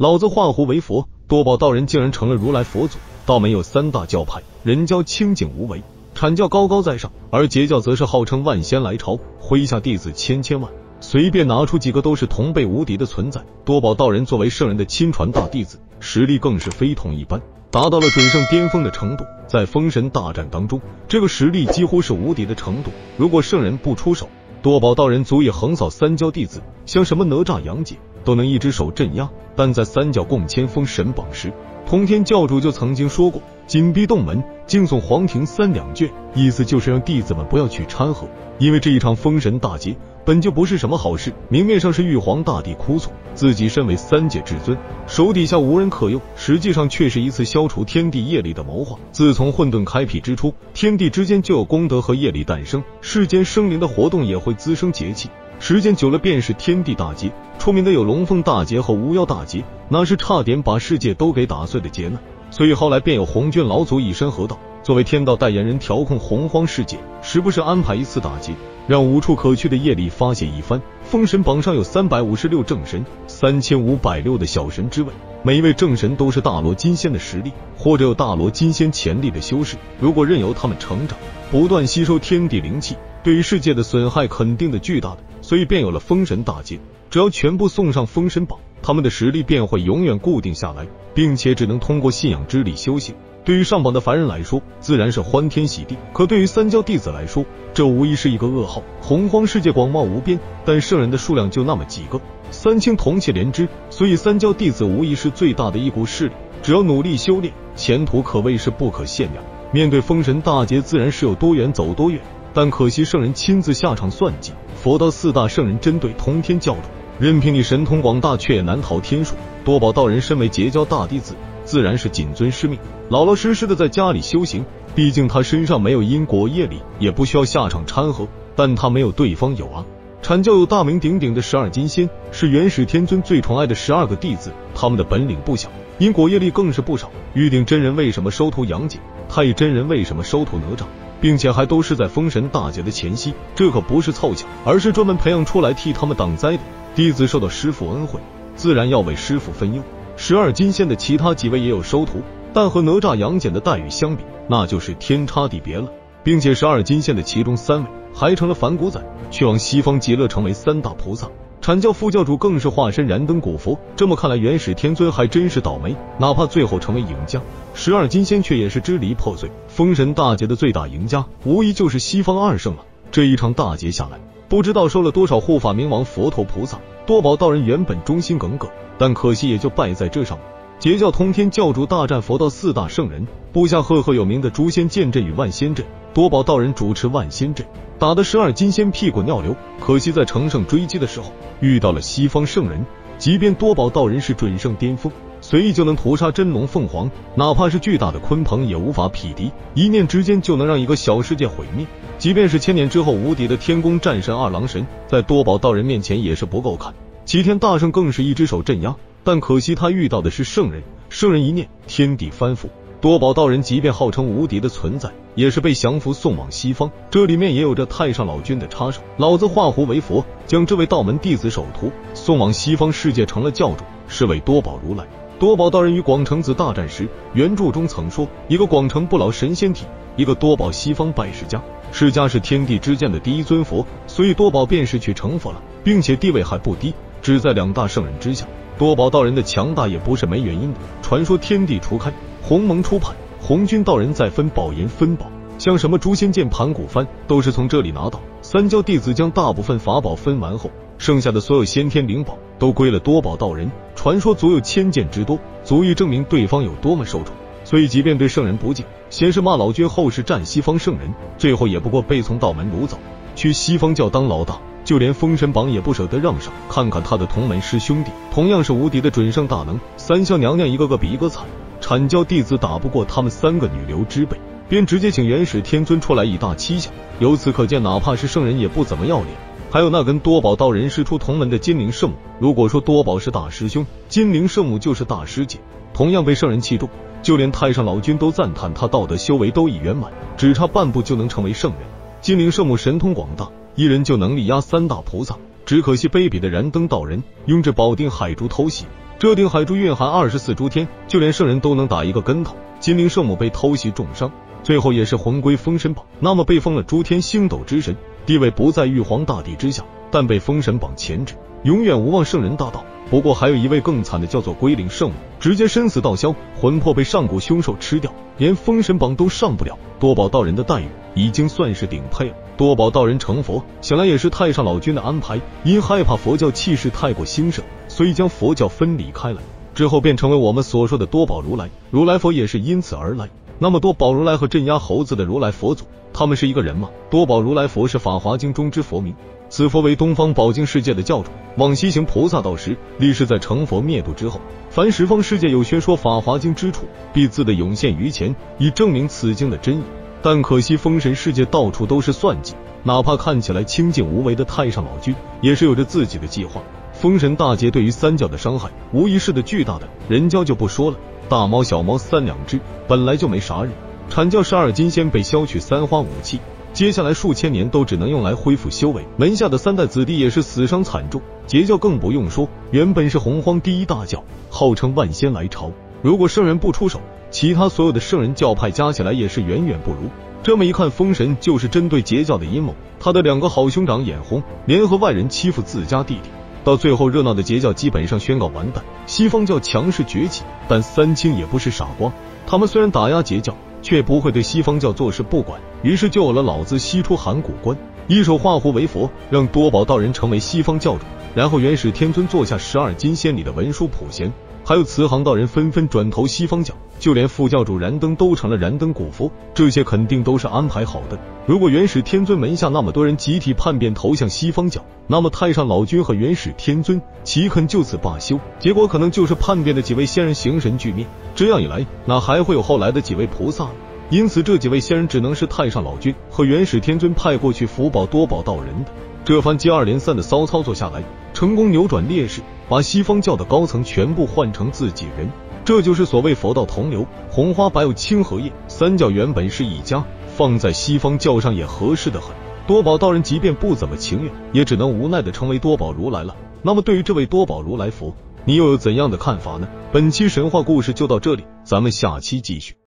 老子化胡为佛，多宝道人竟然成了如来佛祖。道门有三大教派，人教清净无为，阐教高高在上，而截教则是号称万仙来朝，麾下弟子千千万，随便拿出几个都是同辈无敌的存在。多宝道人作为圣人的亲传大弟子，实力更是非同一般，达到了准圣巅峰的程度。在封神大战当中，这个实力几乎是无敌的程度。如果圣人不出手，多宝道人足以横扫三教弟子，像什么哪吒、杨戬都能一只手镇压。但在三教共签封神榜时，通天教主就曾经说过，紧闭洞门，敬诵黄庭三两卷，意思就是让弟子们不要去掺和，因为这一场封神大劫本就不是什么好事。明面上是玉皇大帝哭诉自己身为三界至尊，手底下无人可用，实际上却是一次消除天地业力的谋划。自从混沌开辟之初，天地之间就有功德和业力诞生，世间生灵的活动也会滋生节气，时间久了便是天地大劫。出名的有龙凤大劫和巫妖大劫，那是差点把世界都给打碎的劫难。所以后来便有红军老祖以身合道，作为天道代言人，调控洪荒世界，时不时安排一次大劫，让无处可去的业力发泄一番。封神榜上有356正神，3506的小神之位，每一位正神都是大罗金仙的实力，或者有大罗金仙潜力的修士。如果任由他们成长，不断吸收天地灵气，对于世界的损害肯定的巨大的，所以便有了封神大劫。只要全部送上封神榜，他们的实力便会永远固定下来，并且只能通过信仰之力修行。对于上榜的凡人来说，自然是欢天喜地，可对于三教弟子来说，这无疑是一个噩耗。洪荒世界广袤无边，但圣人的数量就那么几个，三清同气连枝，所以三教弟子无疑是最大的一股势力，只要努力修炼，前途可谓是不可限量。面对封神大劫，自然是有多远走多远，但可惜圣人亲自下场算计，佛道四大圣人针对通天教主，任凭你神通广大，却也难逃天数。多宝道人身为截教大弟子，自然是谨遵师命，老老实实的在家里修行。毕竟他身上没有因果业力，也不需要下场掺和，但他没有对方有啊。阐教有大名鼎鼎的12金仙，是元始天尊最宠爱的12个弟子，他们的本领不小，因果业力更是不少。玉鼎真人为什么收徒杨戬，太乙真人为什么收徒哪吒，并且还都是在封神大劫的前夕，这可不是凑巧，而是专门培养出来替他们挡灾的。弟子受到师父恩惠，自然要为师父分忧。12金仙的其他几位也有收徒，但和哪吒杨戬的待遇相比，那就是天差地别了。并且12金仙的其中3位还成了反骨仔，去往西方极乐成为3大菩萨。阐教副教主更是化身燃灯古佛，这么看来元始天尊还真是倒霉，哪怕最后成为赢家，12金仙却也是支离破碎。封神大劫的最大赢家无疑就是西方二圣了。这一场大劫下来，不知道收了多少护法明王佛陀菩萨。多宝道人原本忠心耿耿，但可惜也就败在这上面。截教通天教主大战佛道四大圣人，布下赫赫有名的诛仙剑阵与万仙阵，多宝道人主持万仙阵，打得12金仙屁滚尿流。可惜在乘胜追击的时候遇到了西方圣人，即便多宝道人是准圣巅峰，随意就能屠杀真龙凤凰，哪怕是巨大的鲲鹏也无法匹敌，一念之间就能让一个小世界毁灭。即便是千年之后无敌的天宫战神二郎神，在多宝道人面前也是不够看。齐天大圣更是一只手镇压，但可惜他遇到的是圣人，圣人一念，天地翻覆。多宝道人即便号称无敌的存在，也是被降服送往西方，这里面也有着太上老君的插手。老子化胡为佛，将这位道门弟子首徒送往西方世界成了教主，是为多宝如来。多宝道人与广成子大战时，原著中曾说，一个广成不老神仙体，一个多宝西方拜释迦。释迦是天地之间的第一尊佛，所以多宝便是去成佛了，并且地位还不低，只在2大圣人之下。多宝道人的强大也不是没原因的，传说天地初开，鸿蒙初派，红军道人在分宝岩分宝，像什么诛仙剑、盘古幡都是从这里拿到。三教弟子将大部分法宝分完后，剩下的所有先天灵宝都归了多宝道人，传说足有1000件之多，足以证明对方有多么受宠。所以即便对圣人不敬，先是骂老君，后是战西方圣人，最后也不过被从道门掳走，去西方教当老大，就连封神榜也不舍得让上。看看他的同门师兄弟，同样是无敌的准圣大能，三笑娘娘一个个比一个惨，阐教弟子打不过他们3个女流之辈，便直接请元始天尊出来以大欺小。由此可见，哪怕是圣人也不怎么要脸。还有那跟多宝道人师出同门的金灵圣母，如果说多宝是大师兄，金灵圣母就是大师姐，同样被圣人器重，就连太上老君都赞叹他道德修为都已圆满，只差半步就能成为圣人。金灵圣母神通广大，一人就能力压三大菩萨。只可惜卑鄙的燃灯道人用这宝定海珠偷袭，这定海珠蕴含24诸天，就连圣人都能打一个跟头。金陵圣母被偷袭重伤，最后也是魂归封神榜，那么被封了诸天星斗之神，地位不在玉皇大帝之下，但被封神榜钳制，永远无望圣人大道。不过还有一位更惨的，叫做归灵圣母，直接身死道消，魂魄被上古凶兽吃掉，连封神榜都上不了。多宝道人的待遇已经算是顶配了。多宝道人成佛，想来也是太上老君的安排，因害怕佛教气势太过兴盛，所以将佛教分离开来，之后便成为我们所说的多宝如来。如来佛也是因此而来。那么多宝如来和镇压猴子的如来佛祖，他们是一个人吗？多宝如来佛是法华经中之佛名，此佛为东方宝镜世界的教主，往西行菩萨道时，历世在成佛灭度之后，凡十方世界有宣说法华经之处，必自的涌现于前，以证明此经的真意。但可惜封神世界到处都是算计，哪怕看起来清净无为的太上老君，也是有着自己的计划。封神大劫对于三教的伤害无疑是的巨大的，人教就不说了，大猫小猫3两只，本来就没啥人。阐教12金仙被削去3花武器，接下来数千年都只能用来恢复修为，门下的3代子弟也是死伤惨重。截教更不用说，原本是洪荒第一大教，号称万仙来朝，如果圣人不出手，其他所有的圣人教派加起来也是远远不如。这么一看，封神就是针对截教的阴谋，他的2个好兄长眼红，联合外人欺负自家弟弟，到最后热闹的截教基本上宣告完蛋，西方教强势崛起。但三清也不是傻瓜，他们虽然打压截教，却不会对西方教坐视不管，于是就有了老子西出函谷关，一手画符为佛，让多宝道人成为西方教主，然后元始天尊做下12金仙里的文殊普贤，还有慈航道人纷纷转投西方教，就连副教主燃灯都成了燃灯古佛，这些肯定都是安排好的。如果元始天尊门下那么多人集体叛变投向西方教，那么太上老君和元始天尊岂肯就此罢休？结果可能就是叛变的几位仙人形神俱灭，这样一来，哪还会有后来的几位菩萨呢？因此这几位仙人只能是太上老君和元始天尊派过去福保多宝道人的。这番接二连三的骚操作下来，成功扭转劣势，把西方教的高层全部换成自己人，这就是所谓佛道同流，红花白有清荷叶，三教原本是一家，放在西方教上也合适的很。多宝道人即便不怎么情愿，也只能无奈的成为多宝如来了。那么对于这位多宝如来佛，你又有怎样的看法呢？本期神话故事就到这里，咱们下期继续。